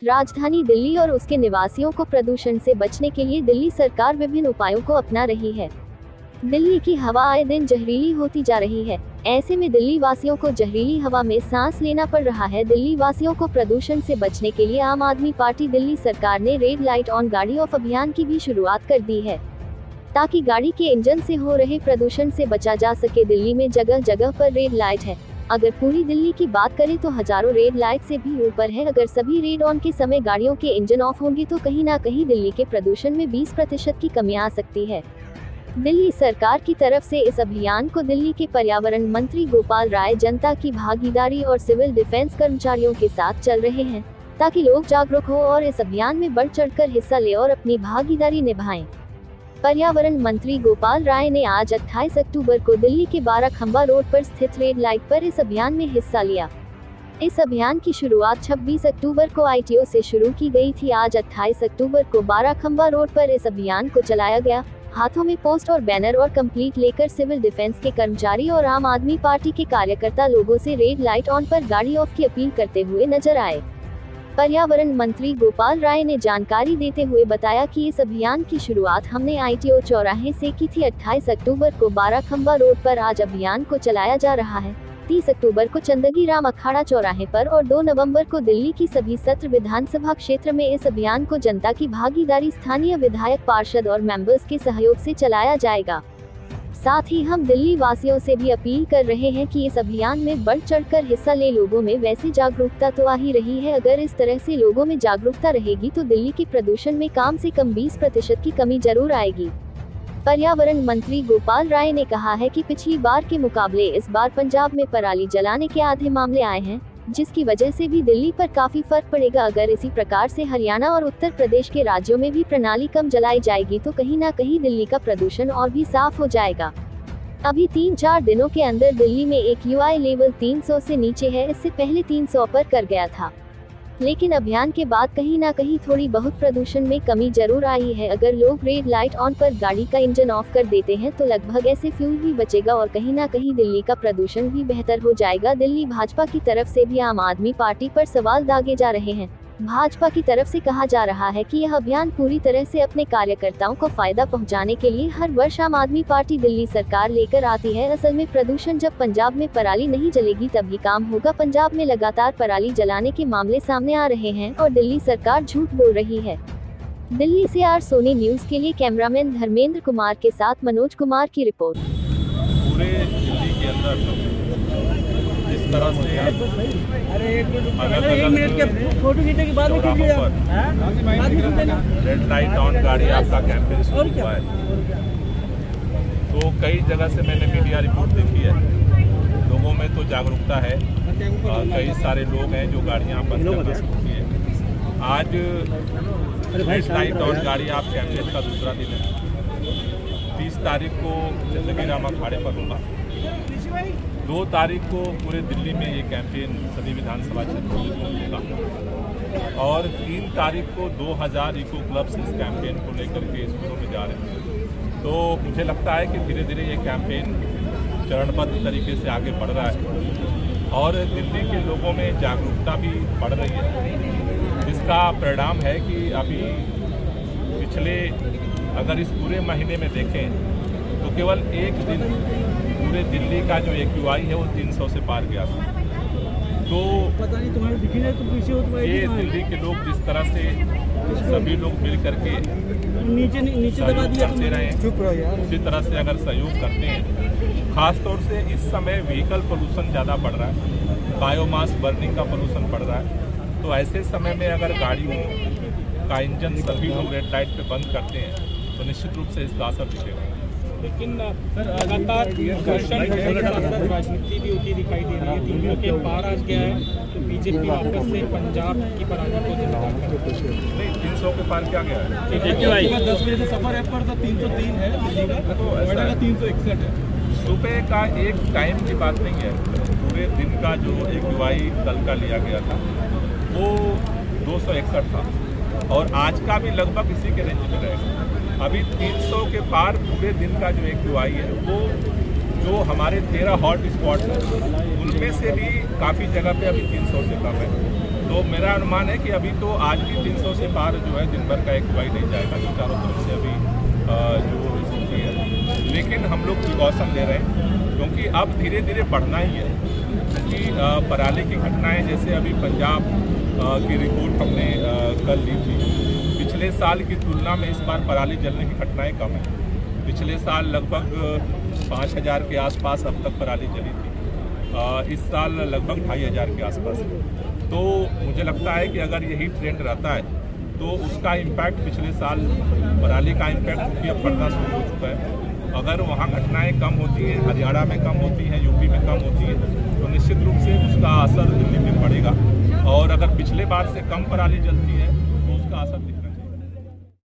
राजधानी दिल्ली और उसके निवासियों को प्रदूषण से बचने के लिए दिल्ली सरकार विभिन्न उपायों को अपना रही है। दिल्ली की हवा आए दिन जहरीली होती जा रही है। ऐसे में दिल्ली वासियों को जहरीली हवा में सांस लेना पड़ रहा है। दिल्ली वासियों को प्रदूषण से बचने के लिए आम आदमी पार्टी दिल्ली सरकार ने रेड लाइट ऑन गाड़ी ऑफ अभियान की भी शुरुआत कर दी है, ताकि गाड़ी के इंजन से हो रहे प्रदूषण से बचा जा सके। दिल्ली में जगह जगह पर रेड लाइट है। अगर पूरी दिल्ली की बात करें तो हजारों रेड लाइट से भी ऊपर है। अगर सभी रेड ऑन के समय गाड़ियों के इंजन ऑफ होंगे तो कहीं ना कहीं दिल्ली के प्रदूषण में 20% की कमी आ सकती है। दिल्ली सरकार की तरफ से इस अभियान को दिल्ली के पर्यावरण मंत्री गोपाल राय जनता की भागीदारी और सिविल डिफेंस कर्मचारियों के साथ चल रहे हैं, ताकि लोग जागरूक हो और इस अभियान में बढ़ चढ़कर हिस्सा ले और अपनी भागीदारी निभाएं। पर्यावरण मंत्री गोपाल राय ने आज 28 अक्टूबर को दिल्ली के 12 खंबा रोड पर स्थित रेड लाइट पर इस अभियान में हिस्सा लिया। इस अभियान की शुरुआत 26 अक्टूबर को ITO से शुरू की गई थी। आज 28 अक्टूबर को 12 खंबा रोड पर इस अभियान को चलाया गया। हाथों में पोस्ट और बैनर और कंप्लीट लेकर सिविल डिफेंस के कर्मचारी और आम आदमी पार्टी के कार्यकर्ता लोगों से रेड लाइट ऑन पर गाड़ी ऑफ की अपील करते हुए नजर आए। पर्यावरण मंत्री गोपाल राय ने जानकारी देते हुए बताया कि इस अभियान की शुरुआत हमने ITO चौराहे से की थी। 28 अक्टूबर को 12 खंबा रोड पर आज अभियान को चलाया जा रहा है। 30 अक्टूबर को चंदगी राम अखाड़ा चौराहे पर और 2 नवंबर को दिल्ली की सभी सत्र विधानसभा क्षेत्र में इस अभियान को जनता की भागीदारी, स्थानीय विधायक, पार्षद और मेंबर्स के सहयोग से चलाया जाएगा। साथ ही हम दिल्ली वासियों से भी अपील कर रहे हैं कि इस अभियान में बढ़ चढ़कर हिस्सा ले। लोगों में वैसे जागरूकता तो आ ही रही है। अगर इस तरह से लोगों में जागरूकता रहेगी तो दिल्ली के प्रदूषण में कम से कम 20% की कमी जरूर आएगी। पर्यावरण मंत्री गोपाल राय ने कहा है कि पिछली बार के मुकाबले इस बार पंजाब में पराली जलाने के आधे मामले आए हैं, जिसकी वजह से भी दिल्ली पर काफी फर्क पड़ेगा। अगर इसी प्रकार से हरियाणा और उत्तर प्रदेश के राज्यों में भी प्रणाली कम जलाई जाएगी तो कहीं ना कहीं दिल्ली का प्रदूषण और भी साफ हो जाएगा। अभी 3-4 दिनों के अंदर दिल्ली में AQI लेवल 300 से नीचे है। इससे पहले 300 पर कर गया था, लेकिन अभियान के बाद कहीं ना कहीं थोड़ी बहुत प्रदूषण में कमी जरूर आई है। अगर लोग रेड लाइट ऑन पर गाड़ी का इंजन ऑफ कर देते हैं तो लगभग ऐसे फ्यूल भी बचेगा और कहीं ना कहीं दिल्ली का प्रदूषण भी बेहतर हो जाएगा। दिल्ली भाजपा की तरफ से भी आम आदमी पार्टी पर सवाल दागे जा रहे हैं। भाजपा की तरफ से कहा जा रहा है कि यह अभियान पूरी तरह से अपने कार्यकर्ताओं को फायदा पहुंचाने के लिए हर वर्ष आम आदमी पार्टी दिल्ली सरकार लेकर आती है। असल में प्रदूषण जब पंजाब में पराली नहीं जलेगी तभी काम होगा। पंजाब में लगातार पराली जलाने के मामले सामने आ रहे हैं और दिल्ली सरकार झूठ बोल रही है। दिल्ली से आर सोनी न्यूज के लिए कैमरामैन धर्मेंद्र कुमार के साथ मनोज कुमार की रिपोर्ट। पूरे दिल्ली के अंदर जिस तरह से फोटो खींचने के बाद रेड लाइट ऑन गाड़ी आपका कैंपेन शुरू हुआ है, तो कई जगह से मैंने मीडिया रिपोर्ट देखी है। लोगों में तो जागरूकता है, कई सारे लोग हैं जो गाड़ियां बंद करना शुरू की है। आज रेड लाइट ऑन गाड़ी आप कैंपेन का दूसरा दिन है। 30 तारीख को चंदगी राम अखाड़े पर होगा। 2 तारीख को पूरे दिल्ली में ये कैंपेन सभी विधानसभा क्षेत्रों में पहुंचेगा और 3 तारीख को 2000 इको क्लब्स इस कैंपेन को लेकर के स्कूलों में जा रहे हैं। तो मुझे लगता है कि धीरे धीरे ये कैंपेन चरणबद्ध तरीके से आगे बढ़ रहा है और दिल्ली के लोगों में जागरूकता भी बढ़ रही है, जिसका परिणाम है कि अभी पिछले अगर इस पूरे महीने में देखें तो केवल एक दिन पूरे दिल्ली का जो AQI है वो 300 से पार गया था। तो पता नहीं तुम्हारे दिखी नहीं, तुम पीछे हो, ये दिल्ली के लोग जिस तरह से सभी लोग मिल करके नीचे दबा दिया करते रहे, चुप रहो यार। उसी तरह से अगर सहयोग करते हैं, खासतौर से इस समय व्हीकल पोल्यूशन ज़्यादा बढ़ रहा है, बायोमास बर्निंग का पोल्यूशन बढ़ रहा है, तो ऐसे समय में अगर गाड़ियों का इंजन सभी लोग रेड लाइट पे बंद करते हैं तो निश्चित रूप से इसका असर दिखेगा। लेकिन लगातार राजनीति भी होती दिखाई दे रही है। दिल्ली के पार आज गया है तो BJP वापस से पंजाब की पराजय को जिम्मेदार कर नहीं, 300 के पार क्या गया है? 10 बजे से सफर ऐप पर 303 है दिल्ली का, तो ऐसा 361 है। सुबह का एक टाइम की बात नहीं है, पूरे दिन का जो AQI कल का लिया गया था वो 261 था और आज का भी लगभग इसी के रेंज में रहेगा। अभी 300 के पार पूरे दिन का जो AQI है वो जो हमारे 13 हॉट स्पॉट्स हैं उनमें से भी काफ़ी जगह पे अभी 300 से कम है। तो मेरा अनुमान है कि अभी तो आज भी 300 से पार जो है दिन भर का एक बुआई नहीं जाएगा, जो चारों तरफ से अभी जो स्थिति है। लेकिन हम लोग प्रिकॉशन ले रहे हैं क्योंकि अब धीरे धीरे बढ़ना ही है, क्योंकि पराली की घटनाएं जैसे अभी पंजाब की रिपोर्ट हमने कल ली थी, पिछले साल की तुलना में इस बार पराली जलने की घटनाएं कम है। पिछले साल लगभग 5000 के आसपास अब तक पराली जली थी, इस साल लगभग 2500 के आसपास है। तो मुझे लगता है कि अगर यही ट्रेंड रहता है तो उसका इम्पैक्ट पिछले साल पराली का इम्पैक्ट भी अब पड़ना शुरू हो चुका है। अगर वहाँ घटनाएं कम होती हैं, हरियाणा में कम होती हैं, यूपी में कम होती हैं, तो निश्चित रूप से उसका असर दिल्ली में पड़ेगा। और अगर पिछले बार से कम पराली जलती है तो उसका असर